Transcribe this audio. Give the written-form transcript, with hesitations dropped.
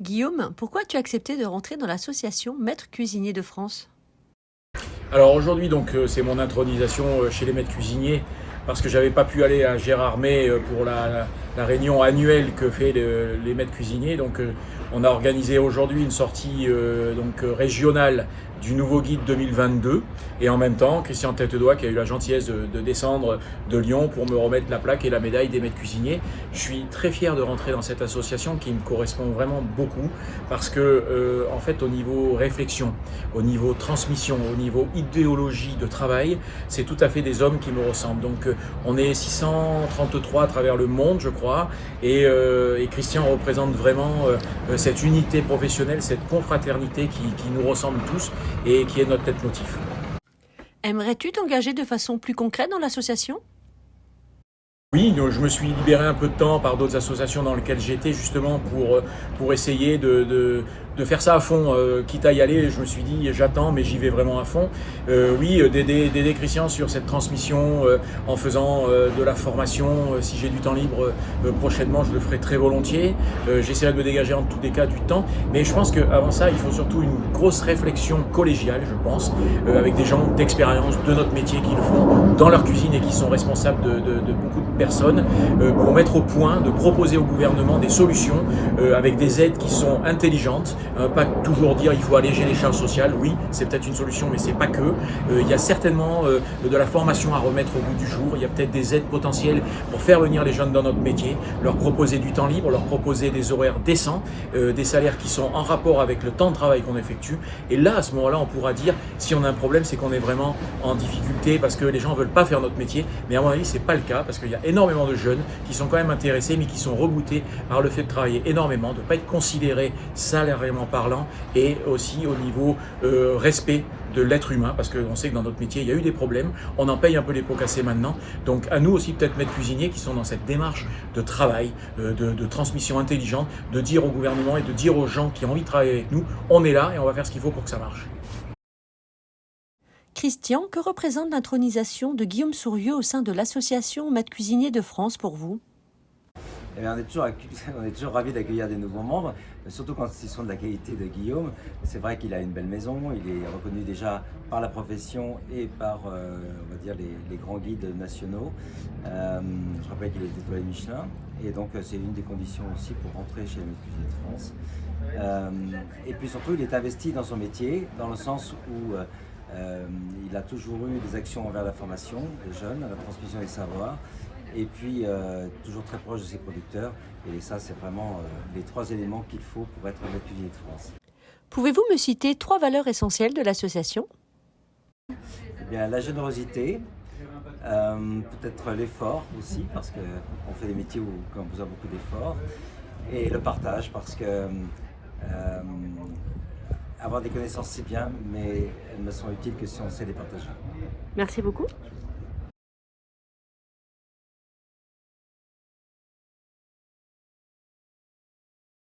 Guillaume, pourquoi as-tu accepté de rentrer dans l'association Maîtres Cuisiniers de France? Alors aujourd'hui, c'est mon intronisation chez les maîtres cuisiniers parce que j'avais pas pu aller à Gérardmer pour la réunion annuelle que fait les maîtres cuisiniers. On a organisé aujourd'hui une sortie régionale du nouveau guide 2022 et en même temps Christian Têtedoie qui a eu la gentillesse de descendre de Lyon pour me remettre la plaque et la médaille des maîtres cuisiniers. Je suis très fier de rentrer dans cette association qui me correspond vraiment beaucoup parce que en fait au niveau réflexion, au niveau transmission, au niveau idéologie de travail, c'est tout à fait des hommes qui me ressemblent. On est 633 à travers le monde je crois et Christian représente vraiment cette unité professionnelle, cette confraternité qui nous ressemble tous et qui est notre leitmotiv. Aimerais-tu t'engager de façon plus concrète dans l'association? Oui, je me suis libéré un peu de temps par d'autres associations dans lesquelles j'étais justement pour essayer de faire ça à fond, quitte à y aller. Je me suis dit j'attends mais j'y vais vraiment à fond. D'aider Christian sur cette transmission en faisant de la formation. Si j'ai du temps libre prochainement, je le ferai très volontiers. J'essaierai de me dégager en tous les cas du temps. Mais je pense qu'avant ça, il faut surtout une grosse réflexion collégiale, je pense, avec des gens d'expérience de notre métier qui le font dans leur cuisine et qui sont responsables de beaucoup de personnes pour mettre au point, de proposer au gouvernement des solutions avec des aides qui sont intelligentes, pas toujours dire il faut alléger les charges sociales. Oui, c'est peut-être une solution, mais c'est pas que. Il y a certainement de la formation à remettre au goût du jour. Il y a peut-être des aides potentielles pour faire venir les jeunes dans notre métier, leur proposer du temps libre, leur proposer des horaires décents, des salaires qui sont en rapport avec le temps de travail qu'on effectue. Et là, à ce moment-là, on pourra dire si on a un problème, c'est qu'on est vraiment en difficulté parce que les gens veulent pas faire notre métier. Mais à mon avis, c'est pas le cas parce qu'il y a énormément de jeunes qui sont quand même intéressés mais qui sont reboutés par le fait de travailler énormément, de ne pas être considérés salarialement parlant et aussi au niveau respect de l'être humain parce qu'on sait que dans notre métier il y a eu des problèmes, on en paye un peu les pots cassés maintenant, donc à nous aussi peut-être maîtres cuisiniers qui sont dans cette démarche de travail, de transmission intelligente, de dire au gouvernement et de dire aux gens qui ont envie de travailler avec nous, on est là et on va faire ce qu'il faut pour que ça marche. Christian, que représente l'intronisation de Guillaume Sourieux au sein de l'association Maîtres Cuisiniers de France pour vous? Eh bien, on est toujours ravis d'accueillir des nouveaux membres, surtout quand ils sont de la qualité de Guillaume. C'est vrai qu'il a une belle maison, il est reconnu déjà par la profession et par on va dire les grands guides nationaux. Je rappelle qu'il est étoilé Michelin et donc c'est une des conditions aussi pour rentrer chez les Maîtres Cuisiniers de France. Et puis surtout, il est investi dans son métier, dans le sens où il a toujours eu des actions envers la formation des jeunes, la transmission des savoirs, et puis toujours très proche de ses producteurs. Et ça, c'est vraiment les trois éléments qu'il faut pour être maître cuisinier de France. Pouvez-vous me citer 3 valeurs essentielles de l'association? Eh bien, la générosité, peut-être l'effort aussi, parce qu'on fait des métiers où on a besoin beaucoup d'efforts, et le partage, parce que avoir des connaissances c'est bien, mais elles ne sont utiles que si on sait les partager. Merci beaucoup.